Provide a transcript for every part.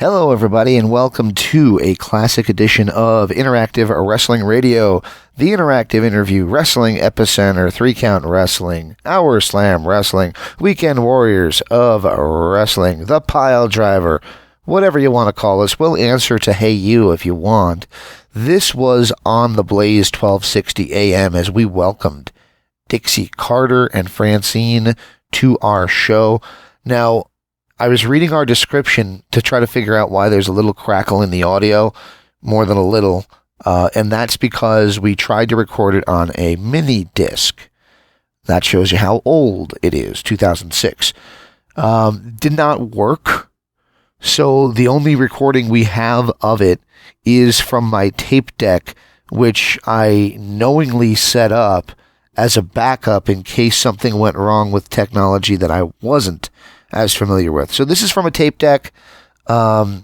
Hello, everybody, and welcome to a classic edition of Interactive Wrestling Radio, the interactive interview wrestling epicenter, 3-count wrestling, Hour Slam wrestling, Weekend Warriors of wrestling, the Pile Driver, whatever you want to call us. We'll answer to Hey You if you want. This was on the Blaze 1260 AM as we welcomed Dixie Carter and Francine to our show. Now, I was reading our description to try to figure out why there's a little crackle in the audio, more than a little, and that's because we tried to record it on a mini disc. That shows you how old it is, 2006. Did not work, so the only recording we have of it is from my tape deck, which I knowingly set up as a backup in case something went wrong with technology that I wasn't as familiar with. So this is from a tape deck. Not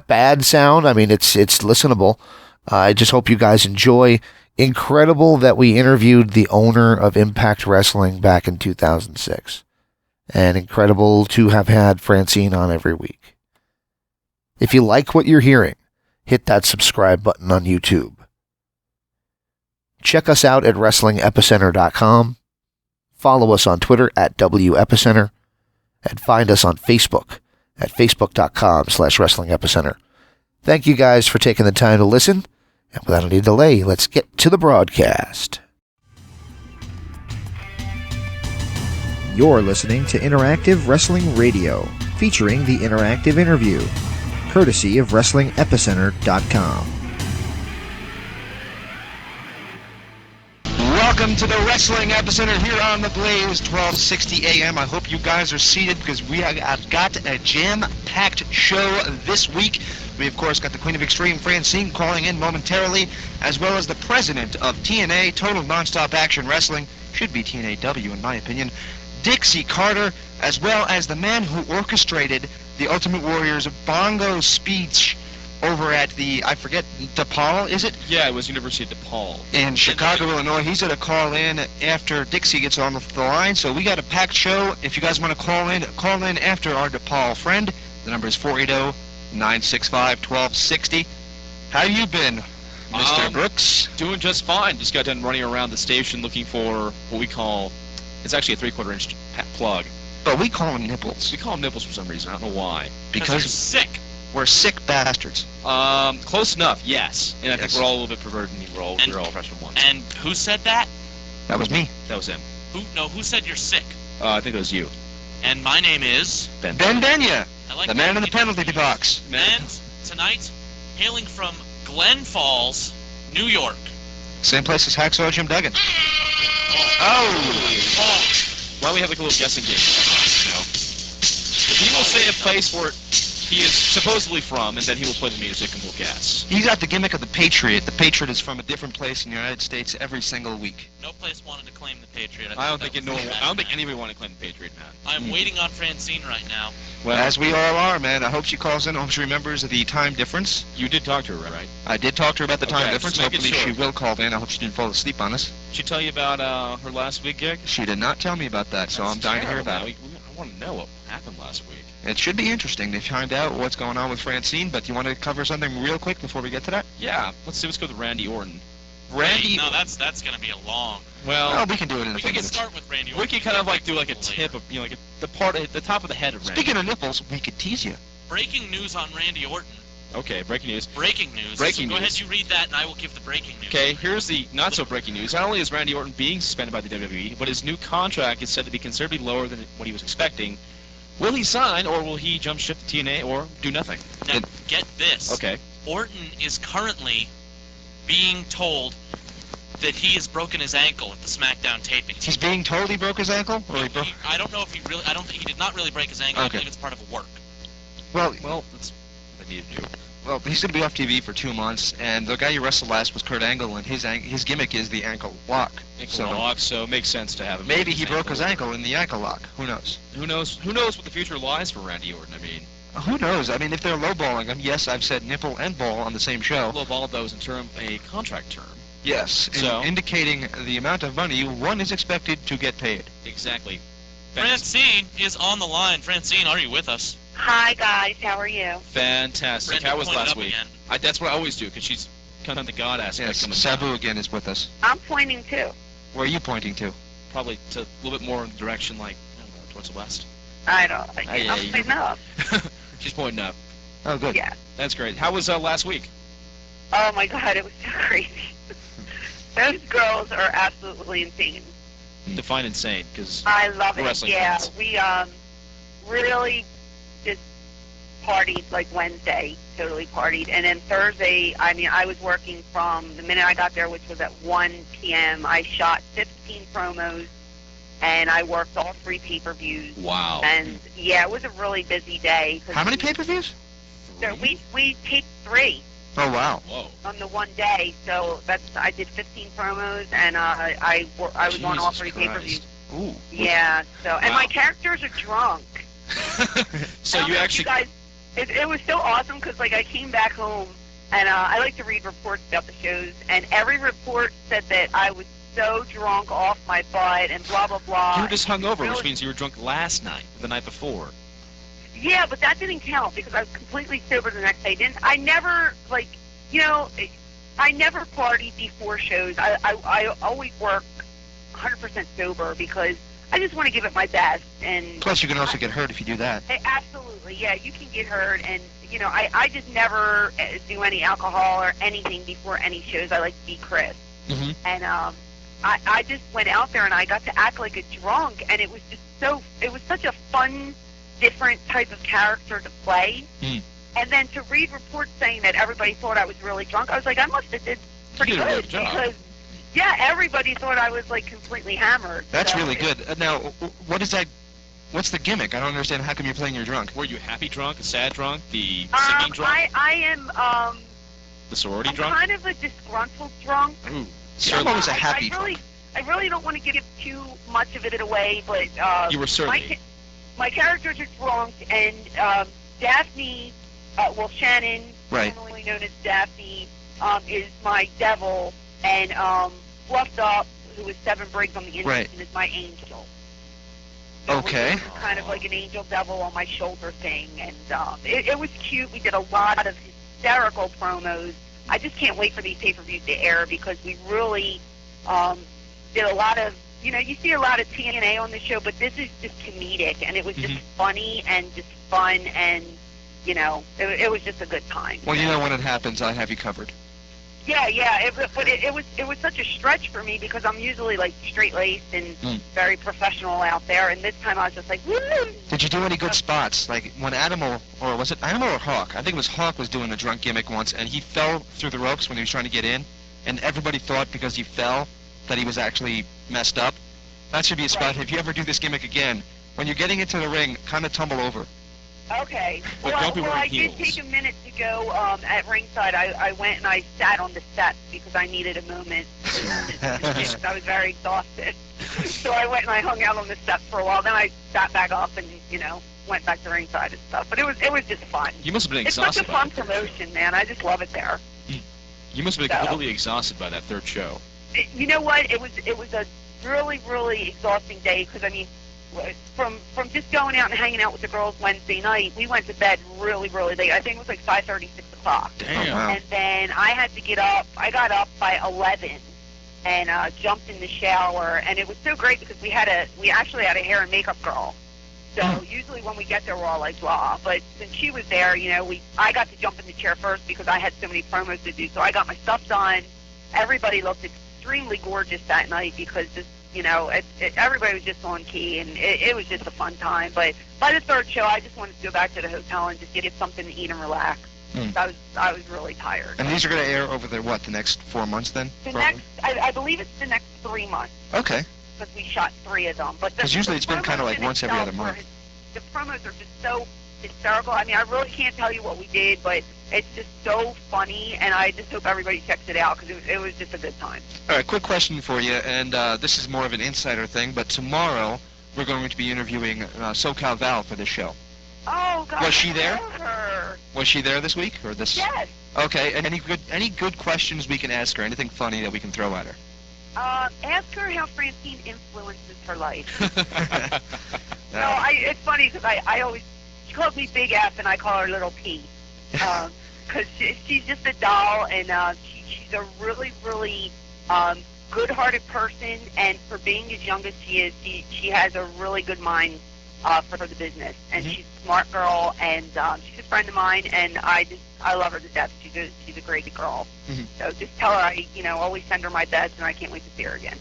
bad sound. I mean, it's listenable. I just hope you guys enjoy. Incredible that we interviewed the owner of Impact Wrestling back in 2006. And incredible to have had Francine on every week. If you like what you're hearing, hit that subscribe button on YouTube. Check us out at WrestlingEpicenter.com. Follow us on Twitter at WEpicenter. And find us on Facebook at facebook.com/Wrestling Epicenter. Thank you guys for taking the time to listen. And without any delay, let's get to the broadcast. You're listening to Interactive Wrestling Radio, featuring the interactive interview, courtesy of WrestlingEpicenter.com. Welcome to the Wrestling Epicenter here on the Blaze 1260 AM. I hope you guys are seated because we have got a jam-packed show this week. We, of course, got the Queen of Extreme, Francine, calling in momentarily, as well as the president of TNA, Total Nonstop Action Wrestling, should be TNAW in my opinion, Dixie Carter, as well as the man who orchestrated the Ultimate Warrior's bongo speech over at the, I forget, DePaul, is it? Yeah, it was University of DePaul. In Chicago, Illinois. He's going to call in after Dixie gets on the line, so we got a packed show. If you guys want to call in after our DePaul friend. The number is 480-965-1260. How you been, Mr. Brooks? Doing just fine. Just got done running around the station looking for what we call, it's actually a 3/4 inch plug. But we call them nipples. We call them nipples for some reason. I don't know why. Because you're sick. We're sick bastards. Close enough, yes. And I think Yes. we're all a little bit perverted and we're all freshman ones. And who said that? That was me. That was him. Who said you're sick? I think it was you. And my name is Ben Benya, I like the man in the penalty box. And tonight, hailing from Glen Falls, New York. Same place as Hacksaw Jim Duggan. Oh! Why don't we have like a little guessing game? You know? He will say a place where he is supposedly from, and then he will play the music and we'll guess. He's got the gimmick of the Patriot. The Patriot is from a different place in the United States every single week. No place wanted to claim the Patriot. I don't think anybody wanted to claim the Patriot, man. I'm waiting on Francine right now. Well, as we all are, man. I hope she calls in. I hope she remembers the time difference. You did talk to her, right? I did talk to her about the time Okay, difference. just making Hopefully sure. she will call in. I hope she didn't fall asleep on us. Did she tell you about her last week gig? She did not tell me about that, so I'm dying to hear about it. I want to know what happened last week. It should be interesting to find out what's going on with Francine, but do you want to cover something real quick before we get to that? Yeah, let's go with Randy Orton. Randy... No, that's gonna be a long. Well, we can do it in a We few can minutes. start with Randy. We can kind of like do like a tip of, like the top of the head of Randy. Speaking of nipples, we could tease you. Breaking news on Randy Orton. Okay, breaking news. Breaking news. Breaking so go news. ahead, you read that, and I will give the breaking news. Okay, here's the not so breaking news. Not only is Randy Orton being suspended by the WWE, but his new contract is said to be considerably lower than what he was expecting. Will he sign, or will he jump ship to TNA, or do nothing? Now, get this. Okay. Orton is currently being told that he has broken his ankle at the SmackDown tapings. He's being told he broke his ankle? Or he broke... I don't know if he really. I don't think he did not really break his ankle. Okay. I believe it's part of a work. Well, That's what they need to do. well, he's going to be off TV for 2 months, and the guy you wrestled last was Kurt Angle, and his gimmick is the ankle lock. So it makes sense to have him. Maybe he broke his ankle in the ankle lock. Who knows? Who knows? Who knows what the future lies for Randy Orton? I mean, Who knows? I mean, if they're lowballing him, yes, I've said nipple and ball on the same show. lowball those in term a contract term. Yes, So? indicating the amount of money one is expected to get paid. Exactly. Francine is on the line. Francine, are you with us? Hi, guys. How are you? Fantastic. Brenda How was pointed last up week? again. That's what I always do, because she's kind of the God aspect. Yes, coming Sabu down. again is with us. I'm pointing too. Where are you pointing to? Probably to a little bit more in the direction, like, I don't know, towards the west. I don't. yeah, I'm pointing up. She's pointing up. Oh, good. Yeah. That's great. How was last week? Oh my God, it was so crazy. Those girls are absolutely insane. Define insane, because I love it. Wrestling Yeah, fans. we really just partied like Wednesday, totally partied, and then Thursday. I mean, I was working from the minute I got there, which was at 1 p.m. I shot 15 promos, and I worked all 3 pay-per-views. Wow. And yeah, it was a really busy day. 'Cause How many pay-per-views? So we taped 3 Oh, wow. Whoa. on the one day. So I did 15 promos, and I was on all Jesus 3 Christ. pay-per-views. Ooh. Yeah. So and Wow. my characters are drunk. So I don't you know if actually... guys, it was so awesome because like I came back home and I like to read reports about the shows, and every report said that I was so drunk off my butt and blah blah blah. You were just hungover, Really? which means you were drunk last night, the night before. Yeah, but that didn't count because I was completely sober the next day. I never I never partied before shows. I always work 100% sober because I just want to give it my best. And Plus, you can also get hurt if you do that. absolutely, yeah, you can get hurt, and I just never do any alcohol or anything before any shows. I like to be crisp, Mm-hmm. and I just went out there and I got to act like a drunk, and it was just it was such a fun, different type of character to play. Mm. And then to read reports saying that everybody thought I was really drunk, I was like, I must have did pretty You did a good good job. because, yeah, everybody thought I was like completely hammered. That's So really it- good. Now, what is that? What's the gimmick? I don't understand. How come you're playing your drunk? Were you happy drunk, a sad drunk, the singing drunk, I am the sorority I'm drunk? kind of a disgruntled drunk. Ooh, See, I'm always a happy drunk. I really don't want to give too much of it away, but You were surly. my characters are drunk, and Daphne, Shannon, Right. formerly known as Daphne, is my devil, and Fluffed Up, who is Seven Briggs on the Innocent, Right. is my angel. So Okay. we're kind of like an angel devil on my shoulder thing, and it was cute. We did a lot of hysterical promos. I just can't wait for these pay-per-views to air because we really did a lot of, you see a lot of TNA on the show, but this is just comedic, and it was just funny and just fun, and, it was just a good time. Well, when it happens, I have you covered. Yeah, but it was such a stretch for me because I'm usually like straight-laced and very professional out there, and this time I was just like, woo! Did you do any good spots? Like when Animal, or was it Animal or Hawk? I think it was Hawk was doing a drunk gimmick once, and he fell through the ropes when he was trying to get in, and everybody thought because he fell that he was actually messed up. That should be a spot. Right. If you ever do this gimmick again, when you're getting into the ring, kind of tumble over. Okay. But Well, don't be wearing I did heels. take a minute to go at ringside. I went and I sat on the steps because I needed a moment. Because I was very exhausted. So I went and I hung out on the steps for a while. Then I sat back up and, went back to ringside and stuff. But it was just fun. You must have been It's such a exhausted by fun that. promotion, man. I just love it there. You must have been So- completely exhausted by that third show. You know what? It was a really, really exhausting day because, I mean, from just going out and hanging out with the girls Wednesday night, we went to bed really, really late. I think it was like 5:30, 6 o'clock. Damn. Oh, wow. And then I had to get up. I got up by 11 and jumped in the shower. And it was so great because we actually had a hair and makeup girl. So usually when we get there, we're all like, blah. But since she was there, I got to jump in the chair first because I had so many promos to do. So I got my stuff done. Everybody looked extremely gorgeous that night because just, everybody was just on key, and it was just a fun time. But by the third show, I just wanted to go back to the hotel and just get something to eat and relax. I was really tired. And these are going to air over the next 4 months then? I believe it's the next 3 months Okay. because we shot 3 of them. But 'Cause usually it's been kinda like once every other month. The promos are just so hysterical. I mean, I really can't tell you what we did, but it's just so funny, and I just hope everybody checks it out because it was just a good time. All right, quick question for you, and this is more of an insider thing, but tomorrow we're going to be interviewing SoCal Val for this show. Oh, God. Was she there? I love her. Was she there this week, or this? Yes. Okay, and any good questions we can ask her, anything funny that we can throw at her? Ask her how Francine influences her life. Uh, No, it's funny because I always She calls me Big F, and I call her Little P. Because she's just a doll, and she's a really, really good-hearted person. And for being as young as she is, she has a really good mind for the business. And she's a smart girl, and she's a friend of mine, and I love her to death. She's a great girl. So just tell her I always send her my best, and I can't wait to see her again.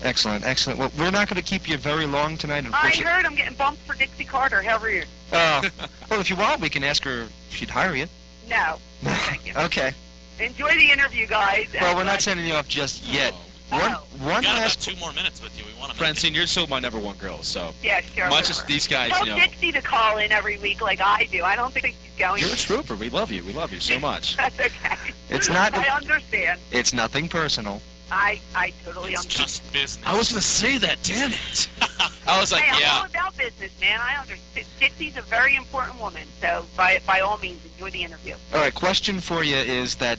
Excellent, excellent. Well, we're not going to keep you very long tonight. I heard I'm getting bumped for Dixie Carter. How are you? Well, if you want, we can ask her if she'd hire you. No. Thank you. Okay. Enjoy the interview, guys. Well, we're not sending you off just yet. One We got about last... 2 more minutes with you. We want to. Francine, you're still my number one girl, so. Yeah, sure. Much as these guys, Tell Dixie to call in every week like I do. I don't think she's going You're a to. trooper. We love you. We love you so much. That's okay. It's not... I understand. It's nothing personal. I totally It's understand. just business. I was going to say that, damn it. I was like, Hey, I'm yeah. all about business, man. I understand. Dixie's a very important woman, so by all means, enjoy the interview. All right, question for you is that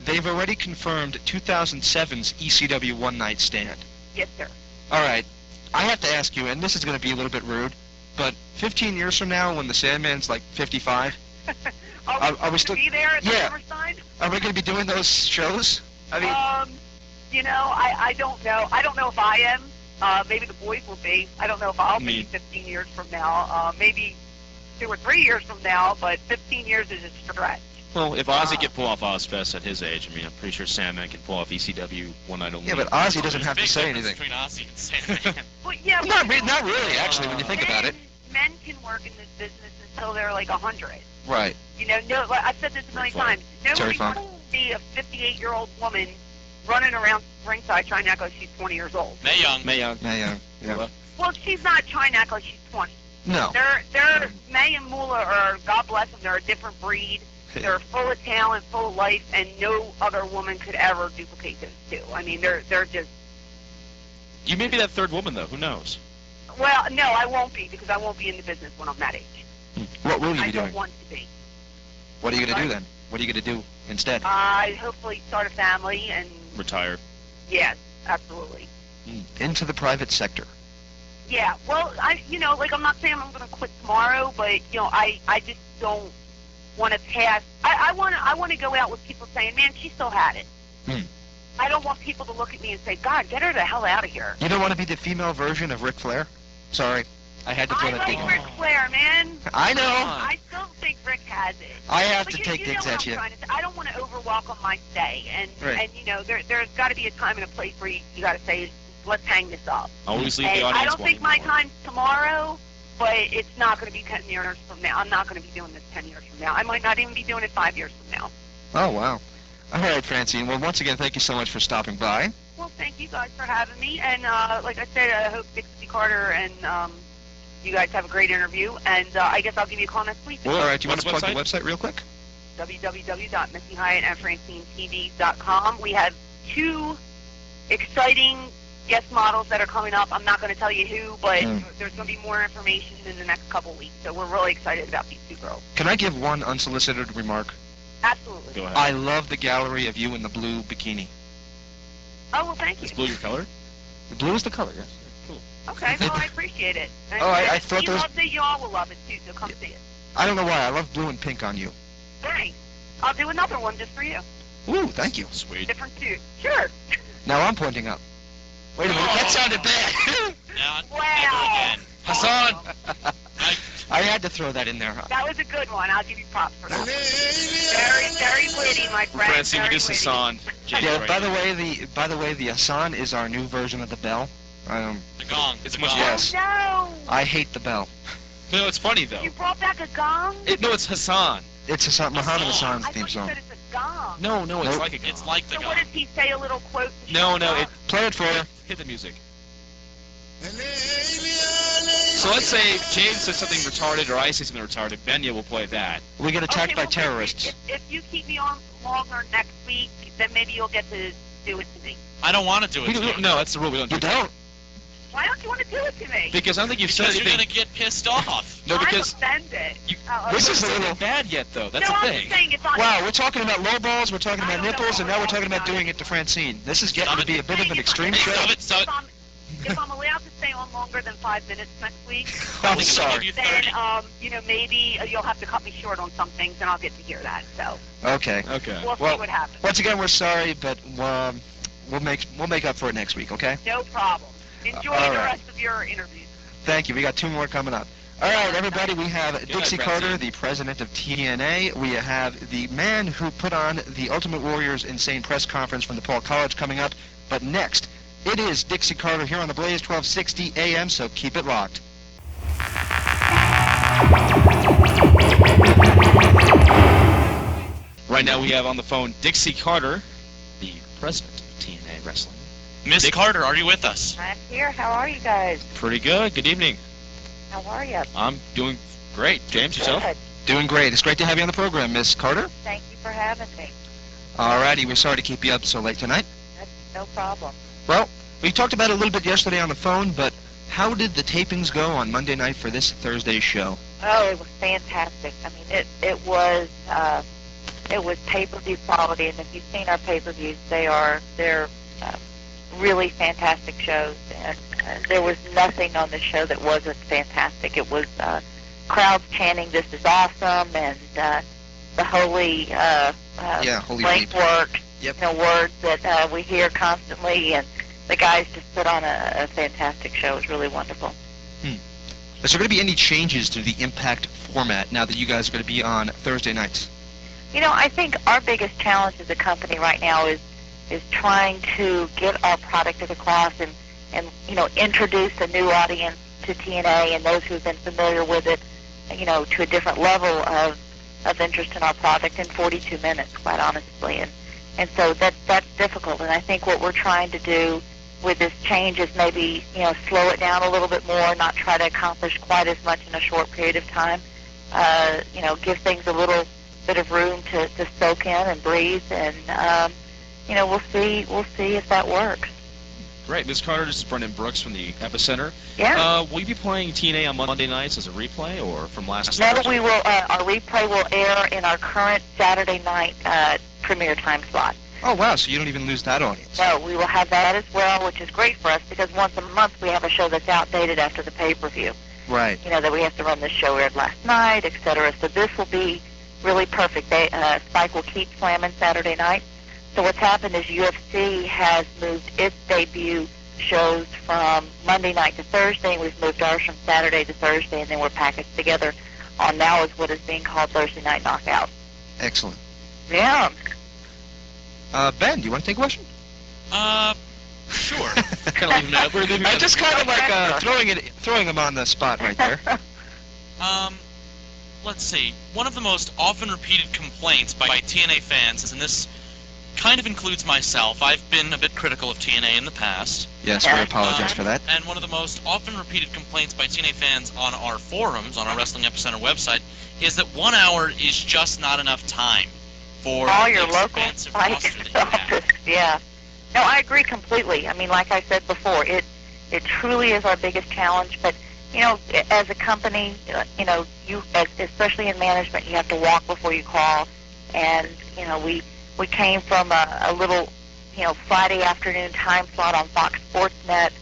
they've already confirmed 2007's ECW One Night Stand. Yes, sir. All right, I have to ask you, and this is going to be a little bit rude, but 15 years from now, when the Sandman's like 55, Are we still- be there at the yeah. Hammerstein? are we going to be doing those shows? I mean, I don't know. I don't know if I am. Maybe the boys will be. I don't know if I'll be 15 years from now. Maybe 2 or 3 years from now, but 15 years is a stretch. Well, if Ozzy could pull off Ozfest at his age, I mean, I'm pretty sure Sandman can pull off ECW One Night Only. yeah, but Ozzy doesn't There's have to big say difference anything. between Ozzy and Sandman. Well, yeah, but Not really, actually, when you think about it. Men can work in this business until they're like 100. Right. No, I've said this a million times. Nobody Terry Funk. wants to see a 58-year-old woman running around ringside trying to act like she's 20 years old. Mae Young. Mae Young. Yeah. Well, she's not trying to act like she's 20. No. They're May and Moolah are, God bless them, they're a different breed. They're full of talent, full of life, and no other woman could ever duplicate those two. I mean, they're just... You may be that third woman, though. Who knows? Well, no, I won't be, because I won't be in the business when I'm that age. What will you I be don't doing? want to be. What are you going to do then? What are you going to do instead? I hopefully start a family, and Retire. yes, absolutely. Into the private sector. Yeah, well, I'm not saying I'm going to quit tomorrow, but, I just don't want to pass. I want to go out with people saying, man, she still had it. I don't want people to look at me and say, God, get her the hell out of here. You don't want to be the female version of Ric Flair? Sorry, I had to throw I that like thing. Ric Flair, man. I know. I still think Rick has it. I have But to you take know digs what at I'm you. trying to say. I don't want to overwhelm my stay, and Right. there's got to be a time and a place where you got to say, let's hang this up. Always leave And the audience I don't think my wanting more. time's tomorrow, but it's not going to be 10 years from now. I'm not going to be doing this 10 years from now. I might not even be doing it 5 years from now. Oh, wow. All right, Francine. Well, once again, thank you so much for stopping by. Well, thank you guys for having me, and like I said, I hope Dixie Carter and you guys have a great interview, and I guess I'll give you a call next week. All right, do you want to What's plug the the website real quick? www.MissyHyatt@FrancineTV.com. We have 2 exciting guest models that are coming up. I'm not going to tell you who, but there's going to be more information in the next couple weeks, so we're really excited about these 2 girls. Can I give one unsolicited remark? Absolutely. Go ahead. I love the gallery of you in the blue bikini. Oh, well, thank you. Is blue your color? The blue is the color, yes. Okay, well, I appreciate it. And Oh, I if thought you those- loved it, you all will love it, too, so come see it. I don't know why. I love blue and pink on you. Thanks. I'll do another one just for you. Ooh, thank you. Sweet. Different suit. Sure. Now I'm pointing up. Wait a minute, that sounded bad. Now, Wow. never again. Hassan! I- I had to throw that in there. That was a good one. I'll give you props for that. Very, very witty, my friend. Francine, very it is witty. Hassan. Yeah, by the way, the Hassan is our new version of the bell. The gong. It's the much gong. Yes. No. I hate the bell. No, it's funny, though. You brought back a gong? No, it's Hassan. It's Hassan, Muhammad Hassan's I theme thought you song. said it's a gong. No, it's Nope. like a gong. It's like the So gong. what does he say? A little quote? to No, show it... Play it for you. Hit the music. So let's say James says something retarded or I say something retarded. Benya will play that. We get attacked Okay, by well, terrorists. If you keep me on longer next week, then maybe you'll get to do it to me. I don't want to do it to you. No, that's the rule. We don't do You that. don't? Why don't you want to do it to me? Because I don't think you've said Because you're anything. going to get pissed off. No, because I'm offended. you, This this is is a little- bad yet, though. That's no, the I'm thing. just saying it's on. Wow, we're talking about low balls, we're talking I about don't know nipples, what and now we're we're talking about talking doing about. it to Francine. This is getting Stop to it. be a bit of an extreme Hey, show. stop it, stop it. If I'm allowed to say stay on longer than 5 minutes next week, I'm We'll sorry. give you then 30. maybe you'll have to cut me short on some things, and I'll get to hear that. So Okay. Okay. we'll see Well, what happens. once again, we're sorry, but we'll make up for it next week, okay? No problem. Enjoy All the right. rest of your interviews. Thank you. We got 2 more coming up. All right, everybody, we have night, Dixie Francine. Carter, the president of TNA. We have the man who put on the Ultimate Warrior's Insane Press Conference from DePaul College coming up. But next, it is Dixie Carter here on the Blaze 1260 AM, so keep it locked. Right now we have on the phone Dixie Carter, the president of TNA Wrestling. Miss Dick- Carter, are you with us? I'm here. How are you guys? Pretty good. Good evening. How are you? I'm doing great. James, yourself? Good. Doing great. It's great to have you on the program, Miss Carter. Thank you for having me. All righty, we're sorry to keep you up so late tonight. That's no problem. Well, we talked about it a little bit yesterday on the phone, but how did the tapings go on Monday night for this Thursday's show? Oh, it was fantastic. I mean, it was pay-per-view quality, and if you've seen our pay-per-views, they're really fantastic shows. And there was nothing on the show that wasn't fantastic. It was crowds chanting, "This is awesome," and the holy Holy blank Leap. work, Yep. words that we hear constantly, and the guys just put on a fantastic show. It was really wonderful. Is there going to be any changes to the Impact format now that you guys are going to be on Thursday nights? I think our biggest challenge as a company right now is trying to get our product across and introduce a new audience to TNA and those who've been familiar with it, to a different level of interest in our product in 42 minutes, quite honestly. And so that's difficult. And I think what we're trying to do with this change is maybe, slow it down a little bit more, not try to accomplish quite as much in a short period of time. Give things a little bit of room to soak in and breathe, and we'll see if that works. Great. Ms. Carter, this is Brendan Brooks from the Epicenter. Yeah. Will you be playing TNA on Monday nights as a replay or from last No, Thursday? we will. Our replay will air in our current Saturday night premiere time slot. Oh, wow, so you don't even lose that audience. So we will have that as well, which is great for us because once a month we have a show that's outdated after the pay-per-view. Right. That we have to run this show aired last night, etc. So this will be really perfect. Spike will keep slamming Saturday night. So what's happened is UFC has moved its debut shows from Monday night to Thursday, and we've moved ours from Saturday to Thursday, and then we're packaged together on now is what is being called Thursday Night Knockout. Excellent. Yeah. Ben, do you want to take a question? Sure. Kind of leaving it up. We're leaving it I'm up. just kind of like throwing him on the spot right there. Let's see. One of the most often repeated complaints by TNA fans is, and this kind of includes myself, I've been a bit critical of TNA in the past. Yes, we apologize for that. And one of the most often repeated complaints by TNA fans on our forums, on our Wrestling Epicenter website, is that 1 hour is just not enough time for All the your local expansive Spike roster that you have. office. Yeah. No, I agree completely. I mean, like I said before, it truly is our biggest challenge. But as a company, you, especially in management, you have to walk before you crawl. And we came from a little Friday afternoon time slot on Fox Sports Net.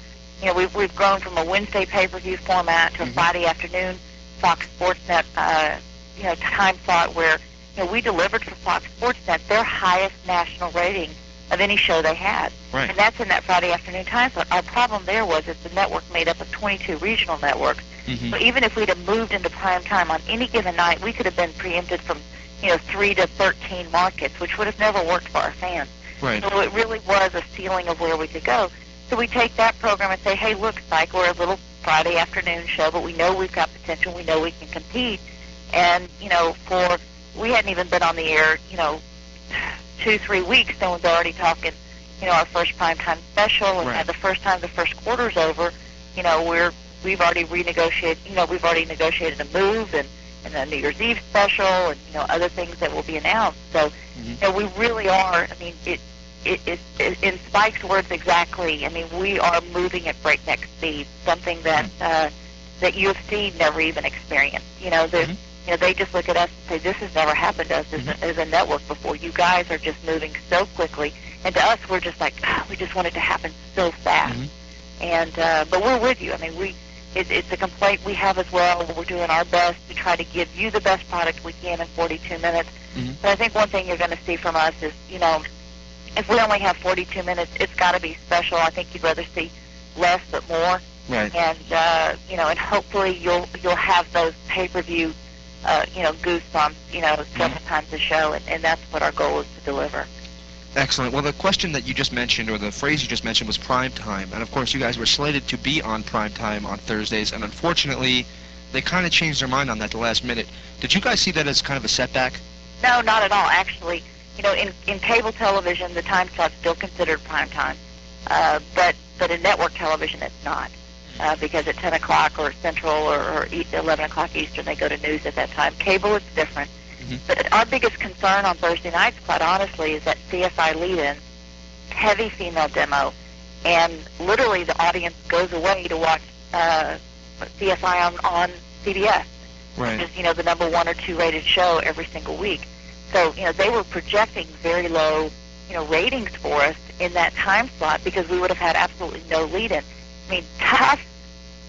We've grown from a Wednesday pay-per-view format to a Friday afternoon Fox Sports Net time slot where we delivered for Fox Sports Net their highest national rating of any show they had. Right. And that's in that Friday afternoon time slot. Our problem there was that the network made up of 22 regional networks. So even if we'd have moved into prime time on any given night, we could have been preempted from 3 to 13 markets, which would have never worked for our fans. Right. So it really was a ceiling of where we could go. So we take that program and say, hey, look, Spike, we're a little Friday afternoon show, but we know we've got potential. We know we can compete. And, we hadn't even been on the air, 2-3 weeks, and we're already talking, our first primetime special. And Right. at the first time the first quarter's over, we've already renegotiated, we've already negotiated a move and a New Year's Eve special and, other things that will be announced. So, we really are, I mean, it in Spike's words exactly, I mean, we are moving at breakneck speed, something that that UFC never even experienced. They just look at us and say, this has never happened to us as a network before. You guys are just moving so quickly. And to us, we're just like, we just want it to happen so fast. And but we're with you. I mean, it's a complaint we have as well. We're doing our best to try to give you the best product we can in 42 minutes. Mm-hmm. But I think one thing you're going to see from us is, if we only have 42 minutes, it's got to be special. I think you'd rather see less but more. Right. And and hopefully you'll have those pay-per-view, goosebumps, several times a show, and that's what our goal is to deliver. Excellent. Well, the question that you just mentioned, or the phrase you just mentioned, was prime time. And, of course, you guys were slated to be on prime time on Thursdays, and unfortunately, they kind of changed their mind on that the last minute. Did you guys see that as kind of a setback? No, not at all. Actually, in cable television, the time slot's still considered prime time, but in network television, it's not. Because at 10 o'clock or Central or 11 o'clock Eastern, they go to news at that time. Cable, it's different. Mm-hmm. But our biggest concern on Thursday nights, quite honestly, is that CSI lead-in, heavy female demo, and literally the audience goes away to watch CSI on CBS, Right. which is, the number 1 or 2 rated show every single week. So, they were projecting very low, ratings for us in that time slot because we would have had absolutely no lead-in. I mean, Tough,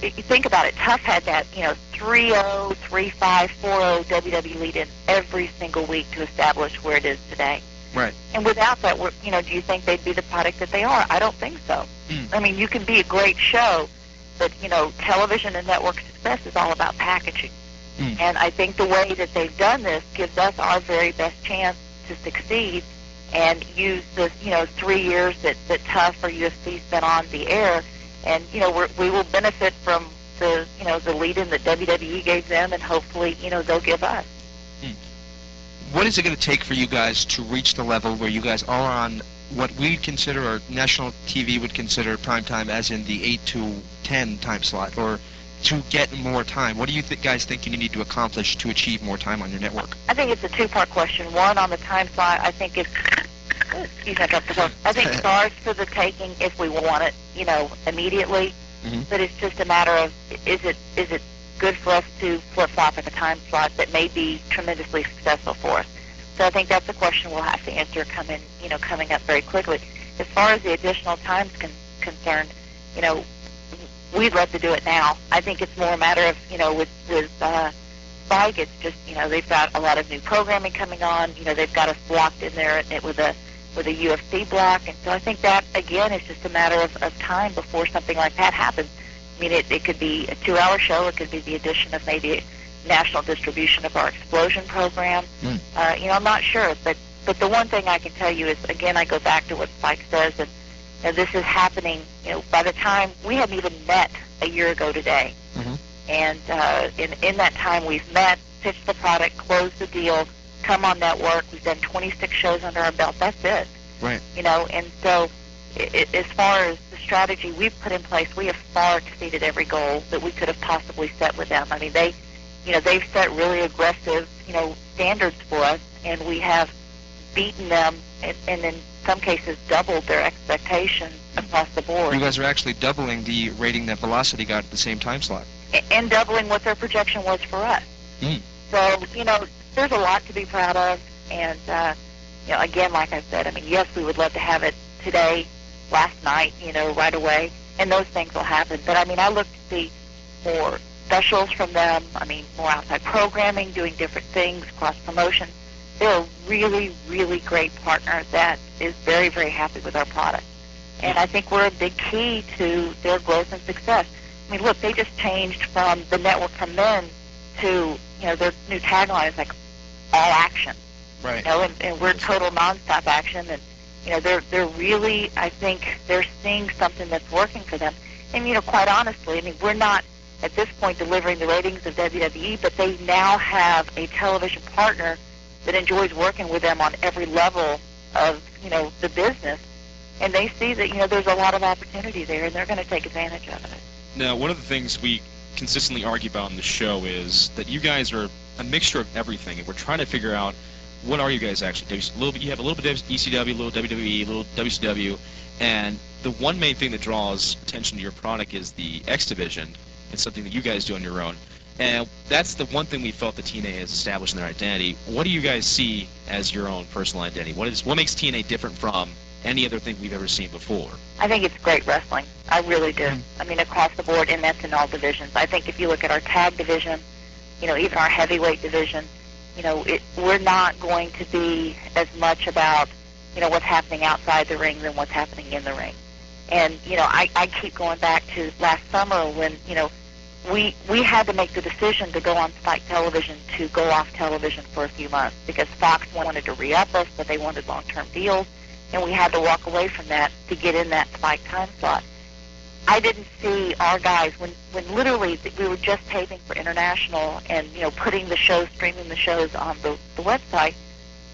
if you think about it, Tough had that, 3-0, 3-5, 4-0 WWE lead-in every single week to establish where it is today. Right. And without that, do you think they'd be the product that they are? I don't think so. I mean, you can be a great show, but, television and network success is all about packaging. And I think the way that they've done this gives us our very best chance to succeed and use the, 3 years that Tough or UFC spent on the air. And, we will benefit from the, the lead-in that WWE gave them, and hopefully, they'll give us. What is it going to take for you guys to reach the level where you guys are on what we consider, or national TV would consider, prime time, as in the 8 to 10 time slot, or to get more time? What do you guys think you need to accomplish to achieve more time on your network? I think it's a two-part question. One, on the time slot, I think it's... Excuse me, I dropped the phone. I think it's ours for the taking if we want it, immediately. Mm-hmm. But it's just a matter of, is it good for us to flip-flop at a time slot that may be tremendously successful for us? So I think that's a question we'll have to answer coming up very quickly. As far as the additional time's concerned, we'd love to do it now. I think it's more a matter of, with Spike, it's just, they've got a lot of new programming coming on. They've got us blocked in there with a UFC block. And so I think that, again, is just a matter of time before something like that happens. I mean, it could be a 2-hour show. It could be the addition of maybe national distribution of our Explosion program. I'm not sure. But the one thing I can tell you is, again, I go back to what Spike says, and this is happening, by the time we hadn't even met a year ago today. Mm-hmm. And in that time, we've met, pitched the product, closed the deal, come on network. We've done 26 shows under our belt. That's it. Right. And so as far as the strategy we've put in place, we have far exceeded every goal that we could have possibly set with them. I mean, they've set really aggressive, standards for us, and we have beaten them and in some cases doubled their expectations across the board. You guys are actually doubling the rating that Velocity got at the same time slot. And doubling what their projection was for us. So, there's a lot to be proud of. And, again, like I said, I mean, yes, we would love to have it today, last night, right away. And those things will happen. But, I mean, I look to see more specials from them. I mean, more outside programming, doing different things, cross-promotion. They're a really, really great partner that is very, very happy with our product. And I think we're a big key to their growth and success. I mean, look, they just changed from the network from men to, their new tagline is like all action. Right. And we're total nonstop action. And, they're really, I think, they're seeing something that's working for them. And, quite honestly, I mean, we're not at this point delivering the ratings of WWE, but they now have a television partner that enjoys working with them on every level of, the business. And they see that, there's a lot of opportunity there, and they're going to take advantage of it. Now, one of the things we consistently argue about on the show is that you guys are a mixture of everything, and we're trying to figure out what are you guys actually. You have a little bit of ECW, a little WWE, a little WCW, and the one main thing that draws attention to your product is the X Division. It's something that you guys do on your own. And that's the one thing we felt that TNA has established in their identity. What do you guys see as your own personal identity? What makes TNA different from any other thing we've ever seen before. I think it's great wrestling. I really do. I mean, across the board, and that's in all divisions. I think if you look at our tag division, even our heavyweight division, we're not going to be as much about, what's happening outside the ring than what's happening in the ring. And, I keep going back to last summer when, we had to make the decision to go on Spike Television to go off television for a few months because Fox wanted to re-up us, but they wanted long-term deals, and we had to walk away from that to get in that Spike time slot. I didn't see our guys when literally we were just taping for international and putting the shows, streaming the shows on the website.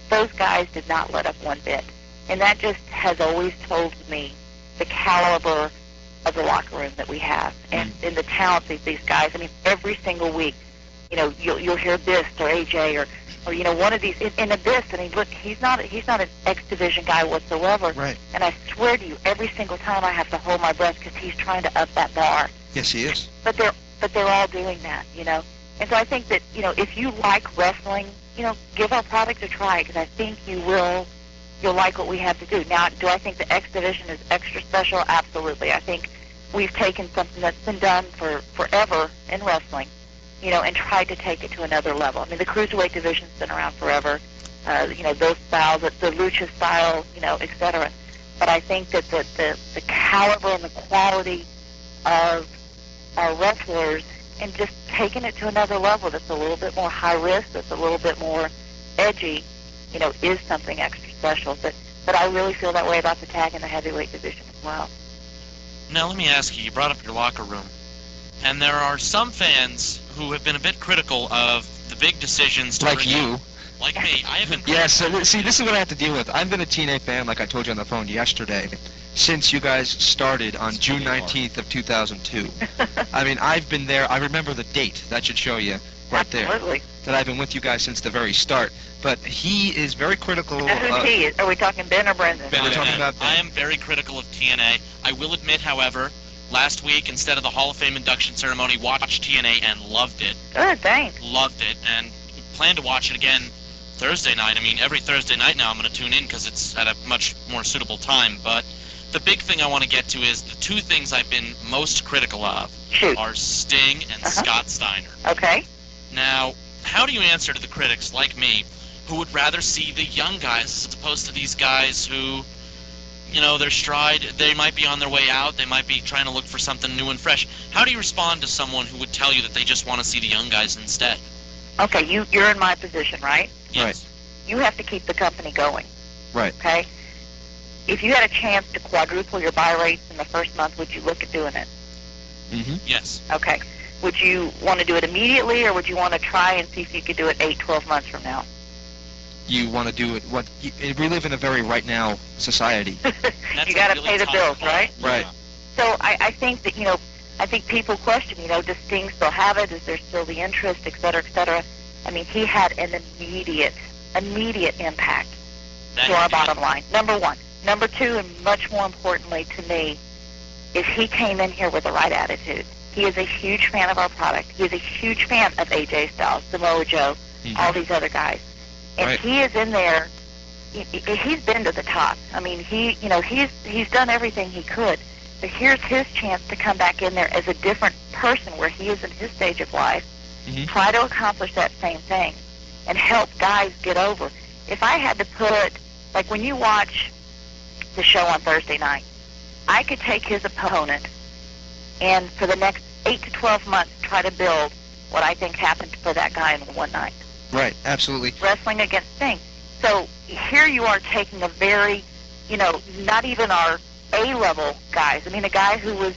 Those guys did not let up one bit, and that just has always told me the caliber of the locker room that we have and the talent of these guys. I mean, every single week, you'll hear Biss or AJ or one of these in Abyss. I mean, look, he's not an X Division guy whatsoever. Right. And I swear to you, every single time I have to hold my breath because he's trying to up that bar. Yes, he is. But they're all doing that, And so I think that if you like wrestling, give our product a try because I think you'll like what we have to do. Now, do I think the X Division is extra special? Absolutely. I think we've taken something that's been done for forever in wrestling, and tried to take it to another level. I mean, the Cruiserweight Division's been around forever, those styles, the Lucha style, et cetera. But I think that the caliber and the quality of our wrestlers and just taking it to another level that's a little bit more high risk, that's a little bit more edgy, is something extra special. But I really feel that way about the tag and the heavyweight division as well. Now, let me ask you brought up your locker room, and there are some fans who have been a bit critical of the big decisions to Like you. Like me. I have been Yes, see, this is what I have to deal with. I've been a TNA fan, like I told you on the phone yesterday, since you guys started on June 19th of 2002. I mean, I've been there. I remember the date. That should show you right there. Absolutely. That I've been with you guys since the very start. But he is very critical. Now, who's he? Are we talking Ben or Brendan? Ben. We're talking about Ben. I am very critical of TNA. I will admit, however, last week, instead of the Hall of Fame induction ceremony, watched TNA and loved it. Good, thanks. Loved it, and plan to watch it again Thursday night. I mean, every Thursday night now I'm going to tune in because it's at a much more suitable time. But the big thing I want to get to is the two things I've been most critical of are Sting and Scott Steiner. Okay. Now, how do you answer to the critics like me who would rather see the young guys as opposed to these guys who, their stride, they might be on their way out, they might be trying to look for something new and fresh. How do you respond to someone who would tell you that they just want to see the young guys instead? Okay, you're in my position, right? Yes. Right. You have to keep the company going. Right. Okay? If you had a chance to quadruple your buy rates in the first month, would you look at doing it? Mm-hmm. Yes. Okay. Would you want to do it immediately, or would you want to try and see if you could do it 8, 12 months from now? You want to do it. We live in a very right now society. You got to really pay the tough bills, call. right? Right. So I think that, I think people question, does Sting still have it? Is there still the interest, et cetera, et cetera? I mean, he had an immediate impact to our bottom line, number one. Number two, and much more importantly to me, is he came in here with the right attitude. He is a huge fan of our product. He is a huge fan of AJ Styles, Samoa Joe, all these other guys. And Right. he is in there. He's been to the top. I mean, he's done everything he could. But here's his chance to come back in there as a different person where he is in his stage of life, try to accomplish that same thing, and help guys get over. If I had to put, like when you watch the show on Thursday night, I could take his opponent and for the next 8 to 12 months try to build what I think happened for that guy in one night. Right. Absolutely. Wrestling against Sting. So here you are taking a very, not even our A-level guys. I mean, a guy who was,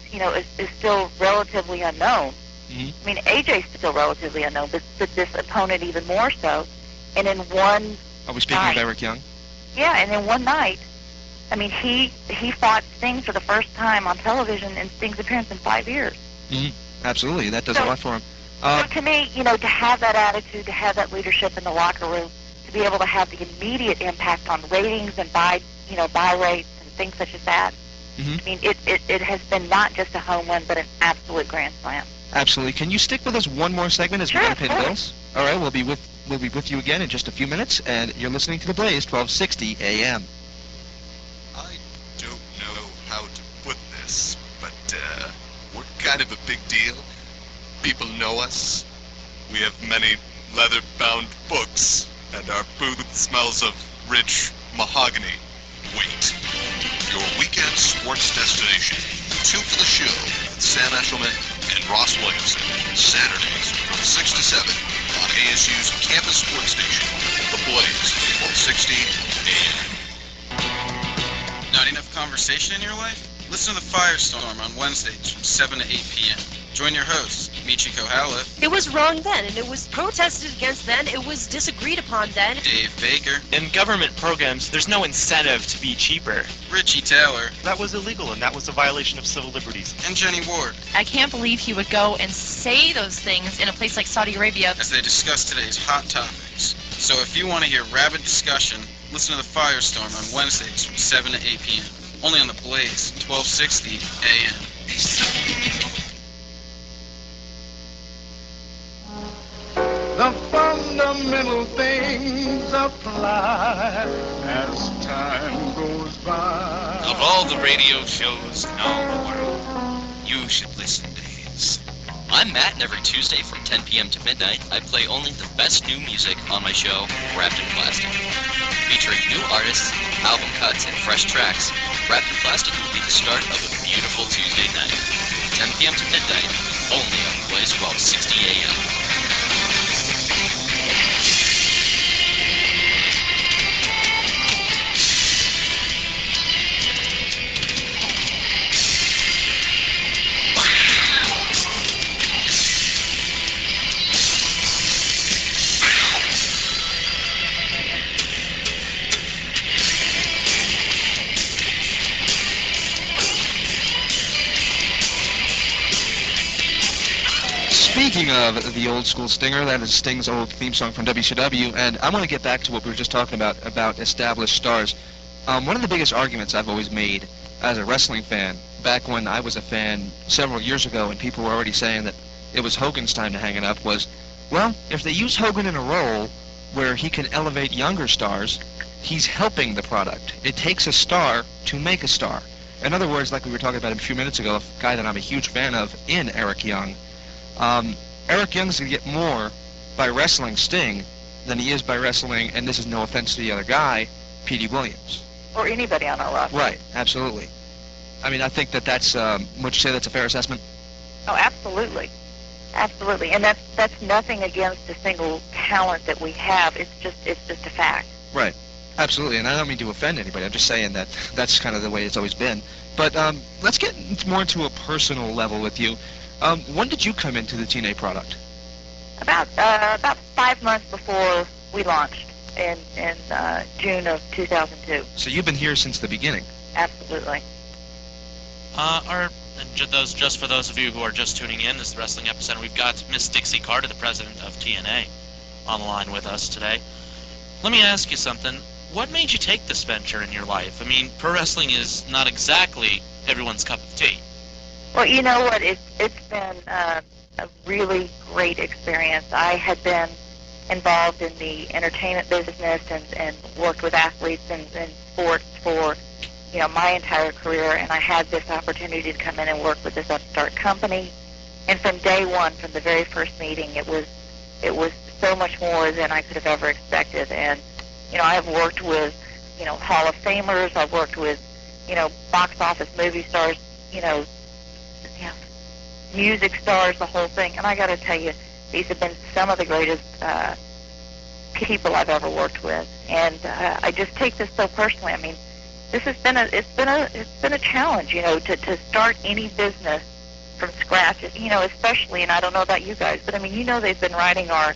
is still relatively unknown. I mean, AJ's still relatively unknown, but this opponent even more so. And in one Are we speaking of Eric Young? Yeah, and in one night, I mean, he fought Sting for the first time on television in Sting's appearance in 5 years. Absolutely. That does a lot for him. So to me, to have that attitude, to have that leadership in the locker room, to be able to have the immediate impact on ratings and buy rates and things such as that. I mean, it has been not just a home run, but an absolute grand slam. Absolutely. Can you stick with us one more segment as we Sure, got to pay the bills? All right, we'll be with you again in just a few minutes, and you're listening to The Blaze, 1260 AM. kind of a big deal. People know us. We have many leather-bound books, and our booth smells of rich mahogany. Wait. Your weekend sports destination. Two for the show with Sam Eshelman and Ross Williamson. Saturdays from 6 to 7 on ASU's campus sports station, The Blaze, 1260 AM. Not enough conversation in your life? Listen to The Firestorm on Wednesdays from 7 to 8 p.m. Join your hosts, Michiko Howlett. It was wrong then, and it was protested against then, it was disagreed upon then. Dave Baker. In government programs, there's no incentive to be cheaper. Richie Taylor. That was illegal, and that was a violation of civil liberties. And Jenny Ward. I can't believe he would go and say those things in a place like Saudi Arabia. As they discuss today's hot topics. So if you want to hear rabid discussion, listen to The Firestorm on Wednesdays from 7 to 8 p.m. Only on The Blaze, 1260 AM. The fundamental things apply as time goes by. Of all the radio shows in all the world, you should listen to his. I'm Matt, and every Tuesday from 10 p.m. to midnight, I play only the best new music on my show, Wrapped in Plastic. Featuring new artists, album cuts, and fresh tracks, Wrapped in Plastic will be the start of a beautiful Tuesday night. 10 p.m. to midnight, only on Blaze 1260 AM. Speaking of the old school stinger, that is Sting's old theme song from WCW, and I want to get back to what we were just talking about established stars. One of the biggest arguments I've always made as a wrestling fan, back when I was a fan several years ago and people were already saying that it was Hogan's time to hang it up, was, well, if they use Hogan in a role where he can elevate younger stars, he's helping the product. It takes a star to make a star. In other words, like we were talking about a few minutes ago, a guy that I'm a huge fan of in Eric Young. Eric Young's going to get more by wrestling Sting than he is by wrestling, and this is no offense to the other guy, Petey Williams. Or anybody on our roster. Right, absolutely. I mean, I think that's, would you say that's a fair assessment? Oh, absolutely. Absolutely. And that's nothing against the single talent that we have. It's just a fact. Right. Absolutely. And I don't mean to offend anybody. I'm just saying that that's kind of the way it's always been. But let's get more into a personal level with you. When did you come into the TNA product? About 5 months before we launched in June of 2002. So you've been here since the beginning. Absolutely. Just for those of you who are just tuning in, this is the Wrestling Epicenter. We've got Miss Dixie Carter, the president of TNA, on the line with us today. Let me ask you something. What made you take this venture in your life? I mean, pro wrestling is not exactly everyone's cup of tea. Well, you know what? It's been a really great experience. I had been involved in the entertainment business and worked with athletes and sports for my entire career, and I had this opportunity to come in and work with this upstart company. And from day one, from the very first meeting, it was so much more than I could have ever expected. And I've worked with Hall of Famers. I've worked with box office movie stars. Music stars, the whole thing. And I got to tell you, these have been some of the greatest people I've ever worked with. And I just take this so personally. I mean, this has been a challenge, to start any business from scratch. Especially, and I don't know about you guys, but I mean, they've been writing our,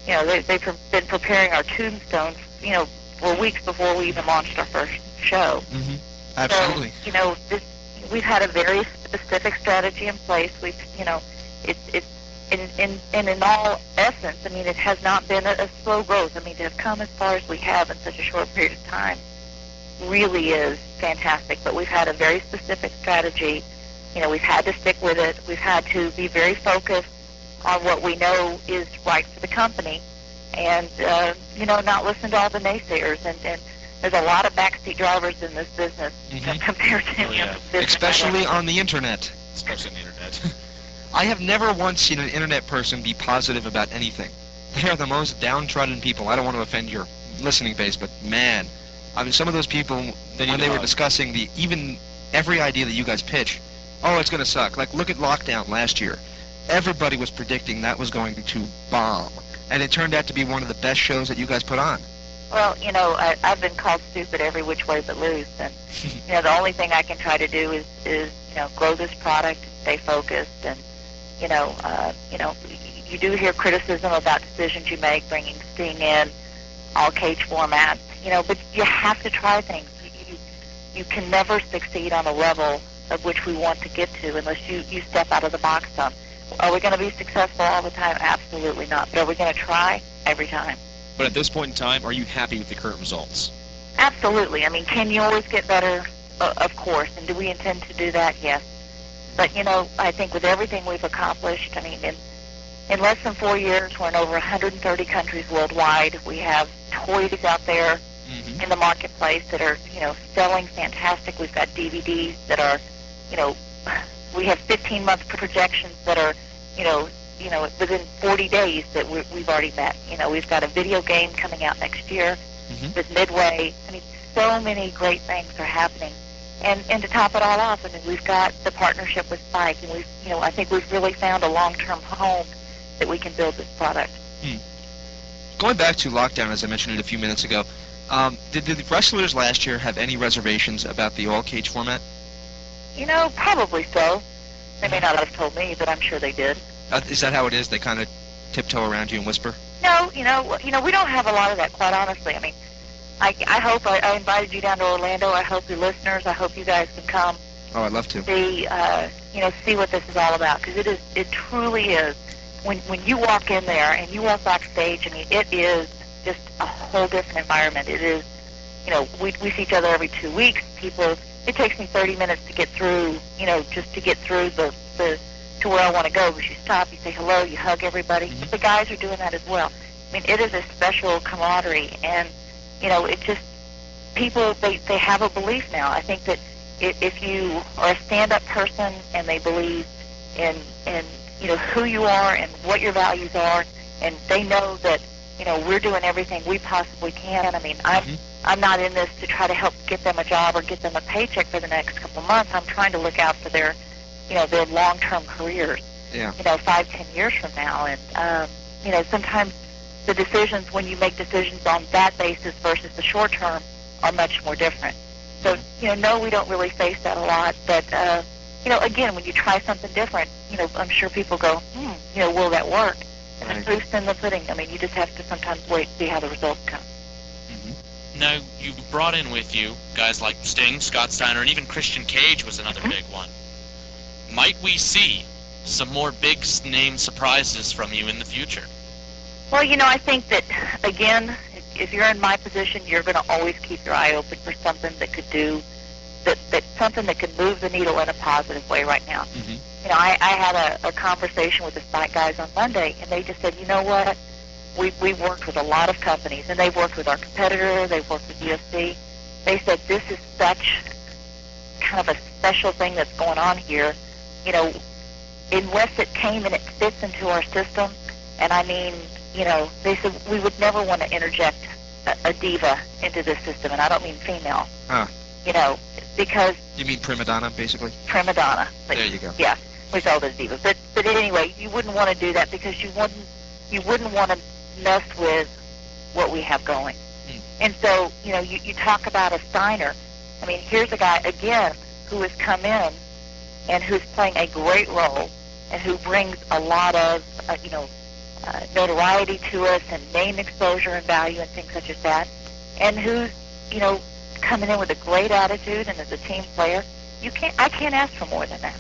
they've been preparing our tombstones, for weeks before we even launched our first show. Mm-hmm. Absolutely. So, we've had a very specific strategy in place. We've, it's in all essence, I mean, it has not been a slow growth. I mean, to have come as far as we have in such a short period of time really is fantastic. But we've had a very specific strategy. We've had to stick with it. We've had to be very focused on what we know is right for the company, and not listen to all the naysayers. And there's a lot of backseat drivers in this business compared to any other business. Especially on the internet. Especially on the internet. I have never once seen an internet person be positive about anything. They are the most downtrodden people. I don't want to offend your listening base, but man, I mean, some of those people, when they were discussing every idea that you guys pitch, oh, it's going to suck. Like, look at Lockdown last year. Everybody was predicting that was going to bomb, and it turned out to be one of the best shows that you guys put on. Well, I've been called stupid every which way but loose, and the only thing I can try to do is grow this product, stay focused, and you do hear criticism about decisions you make, bringing Sting in, all cage formats, but you have to try things. You can never succeed on a level of which we want to get to unless you step out of the box some. Are we going to be successful all the time? Absolutely not. But are we going to try? Every time. But at this point in time, are you happy with the current results? Absolutely. I mean, can you always get better? Of course. And do we intend to do that? Yes. But, I think with everything we've accomplished, I mean, in less than 4 years, we're in over 130 countries worldwide. We have toys out there in the marketplace that are, selling fantastic. We've got DVDs that are, we have 15-month projections that are, within 40 days that we've already met. We've got a video game coming out next year with Midway. I mean, so many great things are happening. And to top it all off, I mean, we've got the partnership with Spike, and I think we've really found a long-term home that we can build this product. Going back to Lockdown, as I mentioned it a few minutes ago, did the wrestlers last year have any reservations about the all-cage format? Probably so. They may not have told me, but I'm sure they did. Is that how it is? They kind of tiptoe around you and whisper? No, we don't have a lot of that, quite honestly. I mean, I hope I invited you down to Orlando. I hope your listeners, I hope you guys can come. Oh, I'd love to. See what this is all about, because it truly is. When you walk in there and you walk backstage, I mean, it is just a whole different environment. It is, we see each other every 2 weeks. It takes me 30 minutes to get through, just to get through the to where I want to go. Because you stop, you say hello, you hug everybody. The guys are doing that as well. I mean, it is a special camaraderie, and it just, people, they have a belief now. I think that if you are a stand-up person and they believe in who you are and what your values are, and they know that we're doing everything we possibly can. I mean, I'm not in this to try to help get them a job or get them a paycheck for the next couple of months. I'm trying to look out for their their long-term careers. Yeah. 5-10 years from now, and sometimes the decisions, when you make decisions on that basis versus the short term, are much more different. So no, we don't really face that a lot, but again, when you try something different, I'm sure people go, will that work? And the proof's in the pudding. I mean, you just have to sometimes wait and see how the results come. Now, you've brought in with you guys like Sting, Scott Steiner, and even Christian Cage was another big one. Might we see some more big-name surprises from you in the future? Well, I think that, again, if you're in my position, you're going to always keep your eye open for something that could do, something that could move the needle in a positive way right now. I had a conversation with the Spike guys on Monday, and they just said, you know what, we've worked with a lot of companies, and they've worked with our competitor, they've worked with UFC. They said, this is such kind of a special thing that's going on here. Unless it came and it fits into our system, and I mean, they said we would never want to interject a diva into this system, and I don't mean female. Because... You mean prima donna, basically? Prima donna. There you go. Yeah, we call it a diva. But anyway, you wouldn't want to do that because you wouldn't want to mess with what we have going. And so, you talk about a Steiner. I mean, here's a guy, again, who has come in and who's playing a great role and who brings a lot of, notoriety to us and name exposure and value and things such as that, and who's, coming in with a great attitude and as a team player. I can't ask for more than that.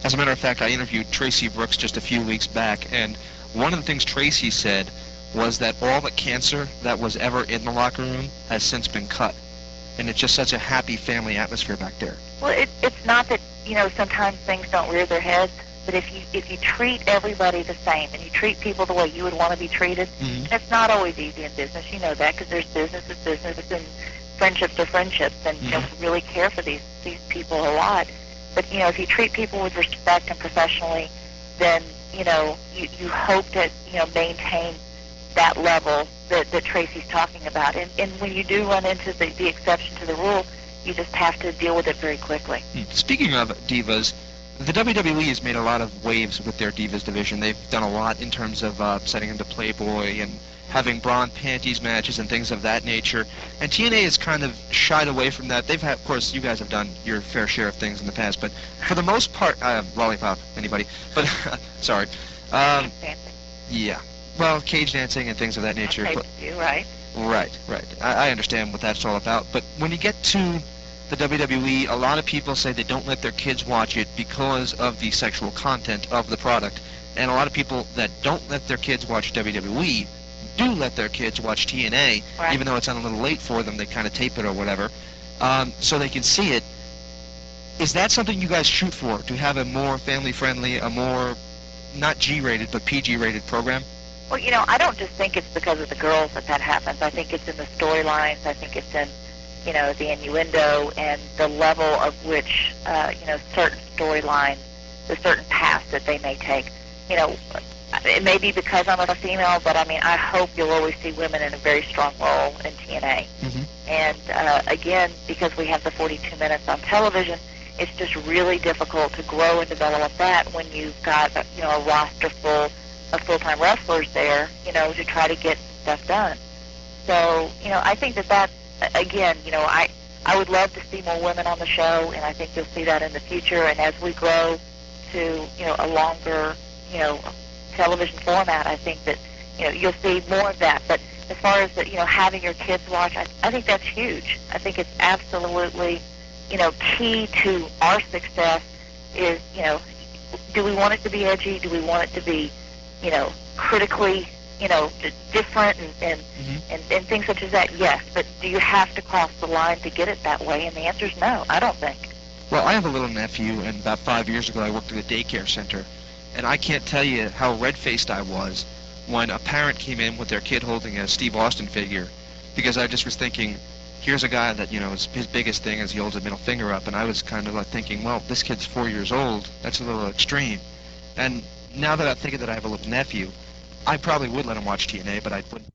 As a matter of fact, I interviewed Tracy Brooks just a few weeks back, and one of the things Tracy said was that all the cancer that was ever in the locker room has since been cut. And it's just such a happy family atmosphere back there. Well, it's not that, sometimes things don't rear their heads, but if you treat everybody the same and you treat people the way you would want to be treated, and it's not always easy in business, you know that, because there's business is business and friendships are friendships, and we really care for these people a lot. But if you treat people with respect and professionally, then you hope to maintain that level that Tracy's talking about. And when you do run into the exception to the rule, you just have to deal with it very quickly. Speaking of divas, the WWE has made a lot of waves with their divas division. They've done a lot in terms of setting into Playboy and having bra and panties matches and things of that nature. And TNA has kind of shied away from that. They've had, of course, you guys have done your fair share of things in the past, but for the most part, lollipop, anybody? But sorry. Yeah. Well, cage dancing and things of that nature. Okay, you, right? Right. I understand what that's all about. But when you get to the WWE, a lot of people say they don't let their kids watch it because of the sexual content of the product. And a lot of people that don't let their kids watch WWE do let their kids watch TNA, right, even though it's on a little late for them. They kind of tape it or whatever, so they can see it. Is that something you guys shoot for, to have a more family-friendly, a more, not G-rated, but PG-rated program? Well, I don't just think it's because of the girls that happens. I think it's in the storylines. I think it's in, the innuendo and the level of which, certain storylines, the certain paths that they may take. It may be because I'm a female, but I hope you'll always see women in a very strong role in TNA. Mm-hmm. And again, because we have the 42 minutes on television, it's just really difficult to grow and develop that when you've got a roster full of full-time wrestlers there, to try to get stuff done. So, I think that again, I would love to see more women on the show, and I think you'll see that in the future. And as we grow to, a longer, television format, I think that, you'll see more of that. But as far as having your kids watch, I think that's huge. I think it's absolutely, key to our success is, do we want it to be edgy? Do we want it to be, critically, different and things such as that? Yes. But do you have to cross the line to get it that way? And the answer is no, I don't think. Well, I have a little nephew, and about 5 years ago I worked at a daycare center. And I can't tell you how red-faced I was when a parent came in with their kid holding a Steve Austin figure, because I just was thinking, here's a guy that, his biggest thing is he holds a middle finger up, and I was kind of like thinking, well, this kid's 4 years old. That's a little extreme. And now that I'm thinking that I have a little nephew, I probably would let him watch TNA, but I wouldn't.